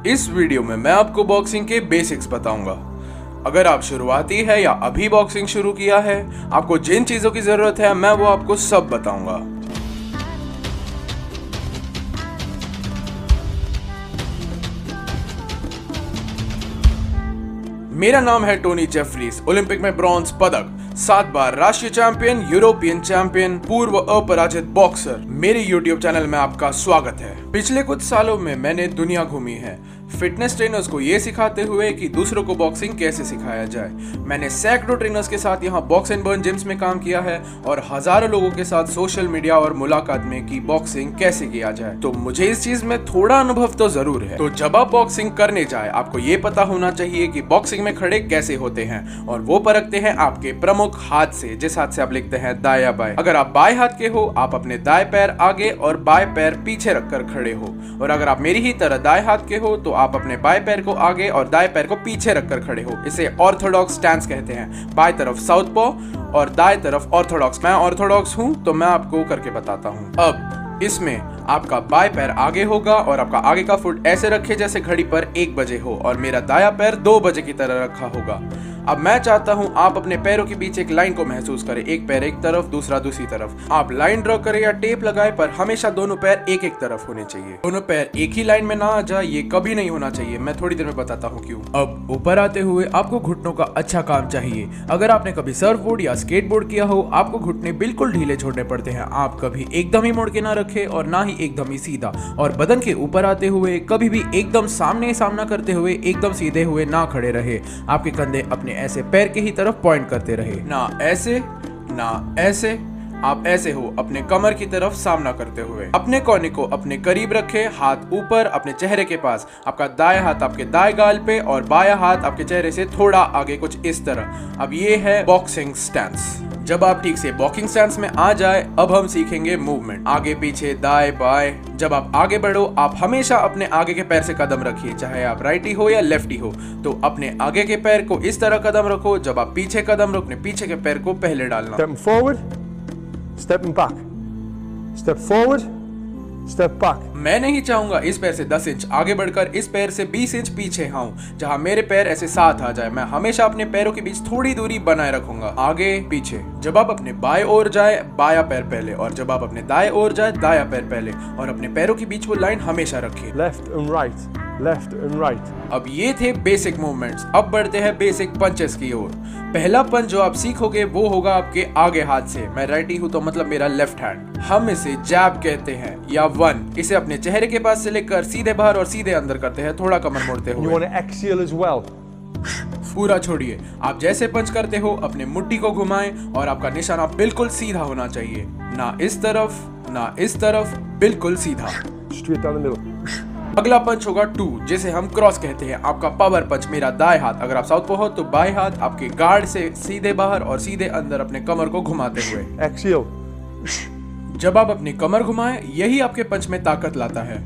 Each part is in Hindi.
इस वीडियो में मैं आपको बॉक्सिंग के बेसिक्स बताऊंगा। अगर आप शुरुआती है या अभी बॉक्सिंग शुरू किया है, आपको जिन चीजों की जरूरत है मैं वो आपको सब बताऊंगा। मेरा नाम है टोनी जेफरीज, ओलंपिक में ब्रॉन्ज पदक, 7 बार राष्ट्रीय चैंपियन, यूरोपियन चैंपियन, पूर्व अपराजित बॉक्सर। मेरे YouTube चैनल में आपका स्वागत है। पिछले कुछ सालों में मैंने दुनिया घूमी है, फिटनेस ट्रेनर्स को ये सिखाते हुए कि दूसरों को बॉक्सिंग कैसे सिखाया जाए। मैंने सैकड़ों ट्रेनर्स के साथ यहाँ बॉक्स एंड बर्न जिम्स में काम किया है और हजारों लोगों के साथ सोशल मीडिया और मुलाकात में कि बॉक्सिंग कैसे किया जाए, तो मुझे इस चीज में थोड़ा अनुभव तो जरूर है। तो जब आप बॉक्सिंग करने जाए, आपको ये पता होना चाहिए कि बॉक्सिंग में खड़े कैसे होते हैं, और वो परखते हैं आपके प्रमुख हाथ से, जिस हाथ से आप लिखते हैं दाएं या बाएं। अगर आप बाएं हाथ के हो, आप अपने दाएं पैर आगे और बाएं पैर पीछे रखकर खड़े हो, और अगर आप मेरी ही तरह दाएं हाथ के हो तो आप अपने बाएं पैर को आगे और दाएं पैर को पीछे रखकर खड़े हो। इसे ऑर्थोडॉक्स स्टैंस कहते हैं। बाएं तरफ साउथ पॉ और दाएं तरफ ऑर्थोडॉक्स। मैं ऑर्थोडॉक्स हूं तो मैं आपको करके बताता हूं। अब इसमें आपका बाएं पैर आगे होगा और आपका आगे का फुट ऐसे रखे जैसे घड़ी पर 1 बजे हो, और मेरा दायां पैर 2 बजे की तरह रखा होगा। अब मैं चाहता हूं आप अपने पैरों के बीच एक लाइन को महसूस करें, एक पैर एक तरफ, दूसरा दूसरी तरफ। आप लाइन ड्रॉ करें या टेप लगाएं, पर हमेशा दोनों पैर एक एक तरफ होने चाहिए। दोनों पैर एक ही लाइन में ना आ जाए, ये कभी नहीं होना चाहिए। मैं थोड़ी देर में बताता हूँ क्यों। अब ऊपर आते हुए आपको घुटनों का अच्छा काम चाहिए। अगर आपने कभी सर्फ बोर्ड या स्केट बोर्ड किया हो, आपको घुटने बिल्कुल ढीले छोड़ने पड़ते हैं। आप कभी एकदम ही मुड़ के ना रखे और ना ही एकदम ही सीधा। और बदन के ऊपर आते हुए कभी भी एकदम सामना करते हुए एकदम सीधे हुए ना खड़े रहे। आपके कंधे अपने ऐसे पैर के ही तरफ पॉइंट करते रहे, ना ऐसे ना ऐसे। आप ऐसे हो अपने कमर की तरफ सामना करते हुए। अपने कोने को अपने करीब रखे, हाथ ऊपर अपने चेहरे के पास। आपका दाएं हाथ आपके दाएं गाल पे और बायां हाथ आपके चेहरे से थोड़ा आगे, कुछ इस तरह। अब ये है बॉक्सिंग स्टैंस। जब आप ठीक से बॉक्सिंग स्टैंस में आ जाए, अब हम सीखेंगे मूवमेंट, आगे पीछे दाएं बाएं। जब आप आगे बढ़ो, आप हमेशा अपने आगे के पैर से कदम रखिए, चाहे आप राइटी हो या लेफ्टी हो। तो अपने आगे के पैर को इस तरह कदम रखो। जब आप पीछे कदम रखो, अपने पीछे के पैर को पहले डालना। Stepping back. Step forward. Step back. मैं नहीं चाहूंगा इस पैर से 10 इंच आगे बढ़कर इस पैर से 20 इंच पीछे आऊं, जहां मेरे पैर ऐसे साथ आ जाए। मैं हमेशा अपने पैरों के बीच थोड़ी दूरी बनाए रखूंगा, आगे पीछे। जब आप अपने बाएं ओर जाए, बायां पैर पहले, और जब आप अपने दाएं ओर जाए, दायां पैर पहले, और अपने पैरों के बीच वो लाइन हमेशा रखें। Left and right. Left and right. अब ये थे बेसिक मूवमेंट्स। अब बढ़ते हैं बेसिक पंचेस की ओर। पहला पंच जो आप सीखोगे वो होगा आपके आगे हाथ से। मैं राइटी हूं तो मतलब मेरा लेफ्ट हैंड। हम इसे जैब कहते हैं या वन। इसे अपने चेहरे के पास से लेकर सीधे बाहर और सीधे अंदर करते हैं, थोड़ा कमर मोड़ते हुए। You want to exhale as well. पूरा छोड़िए। आप जैसे पंच करते हो, अपने मुट्ठी को घुमाएं और आपका निशाना बिल्कुल सीधा होना चाहिए, ना इस तरफ ना इस तरफ, बिल्कुल सीधा। Straight down the middle. अगला पंच होगा 2, जिसे हम क्रॉस कहते हैं। आपका पावर पंच, मेरा दाएं हाथ, अगर आप साउथ पो हो तो बाएं हाथ आपके गार्ड से सीधे बाहर और सीधे अंदर अपने कमर को घुमाते हुए। Exhale. जब आप अपनी कमर घुमाएं, यही आपके पंच में ताकत लाता है।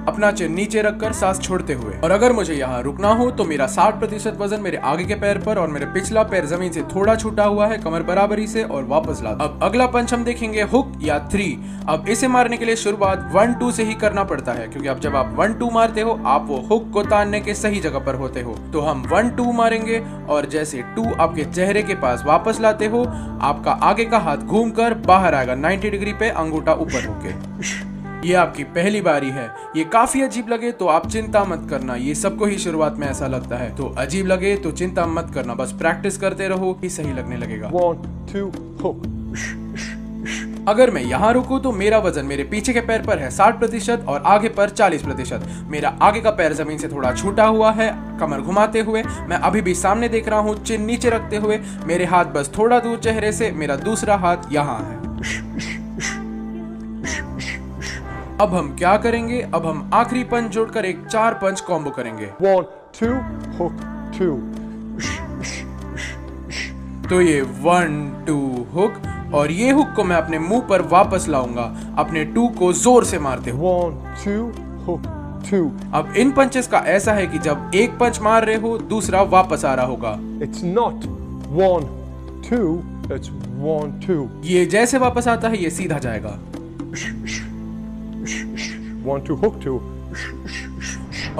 अपना चिन नीचे रखकर सांस छोड़ते हुए। और अगर मुझे यहाँ रुकना हो तो मेरा 60% वजन मेरे आगे के पैर पर और मेरे पिछला पैर जमीन से थोड़ा छूटा हुआ है, कमर बराबरी से, और वापस ला। अब अगला पंच हम देखेंगे हुक या 3। अब इसे मारने के लिए शुरुआत 1-2 से ही करना पड़ता है, क्योंकि अब जब आप 1-2 मारते हो, आप वो हुक को तानने के सही जगह पर होते हो। तो हम 1-2 मारेंगे, और जैसे 2 आपके चेहरे के पास वापस लाते हो, आपका आगे का हाथ घूमकर बाहर आएगा 90 डिग्री पे, अंगूठा ऊपर होके। ये आपकी पहली बारी है। ये काफी अजीब लगे तो आप चिंता मत करना, ये सबको ही शुरुआत में ऐसा लगता है। तो अजीब लगे तो चिंता मत करना, बस प्रैक्टिस करते रहो, ही सही लगने लगेगा। 1, 2, hook. अगर मैं यहाँ रुकूं तो मेरा वजन मेरे पीछे के पैर पर है 60% और आगे पर 40%। मेरा आगे का पैर जमीन से थोड़ा छूटा हुआ है, कमर घुमाते हुए। मैं अभी भी सामने देख रहा हूँ, चिन नीचे रखते हुए। मेरे हाथ बस थोड़ा दूर चेहरे से, मेरा दूसरा हाथ यहाँ है। अब हम क्या करेंगे? अब हम आखिरी पंच जोड़कर एक 4 पंच कॉम्बो करेंगे। 1, 2, hook, 2. तो ये 1, 2 हुक, और ये हुक को मैं अपने मुंह पर वापस लाऊंगा, अपने 2 को जोर से मारते हुए। 1, 2, hook, 2. अब इन पंचेस का ऐसा है कि जब एक पंच मार रहे हो, दूसरा वापस आ रहा होगा। It's not 1, 2, it's 1, 2. ये जैसे वापस आता है, ये सीधा जाएगा। 1, 2, hook, 2.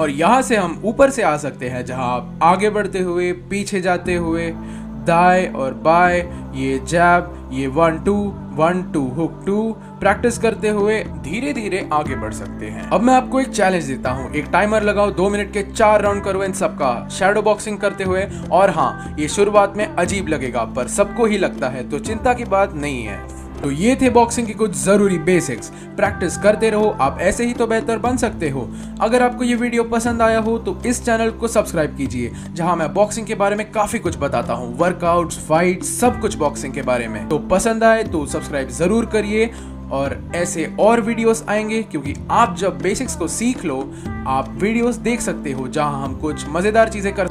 और यहाँ से हम ऊपर से आ सकते हैं, जहाँ आप आगे बढ़ते हुए, पीछे जाते हुए, दाएं और बाएं, ये जैब, ये 1 2 1 2 हुक 2 प्रैक्टिस करते हुए धीरे धीरे आगे बढ़ सकते हैं। अब मैं आपको एक चैलेंज देता हूँ, एक टाइमर लगाओ, 2 मिनट के 4 राउंड करो इन सबका शैडो बॉक्सिंग करते हुए। और हाँ, ये शुरुआत में अजीब लगेगा, पर सबको ही लगता है, तो चिंता की बात नहीं है। तो ये थे बॉक्सिंग की कुछ जरूरी बेसिक्स। प्रैक्टिस करते रहो, आप ऐसे ही तो बेहतर बन सकते हो। अगर आपको ये वीडियो पसंद आया हो तो इस चैनल को सब्सक्राइब कीजिए, जहां मैं बॉक्सिंग के बारे में काफी कुछ बताता हूँ, वर्कआउट्स, फाइट, सब कुछ बॉक्सिंग के बारे में। तो पसंद आए तो सब्सक्राइब जरूर करिए, और ऐसे और वीडियोस आएंगे, क्योंकि आप जब बेसिक्स को सीख लो, आप वीडियोस देख सकते हो जहां हम कुछ मजेदार चीजें करते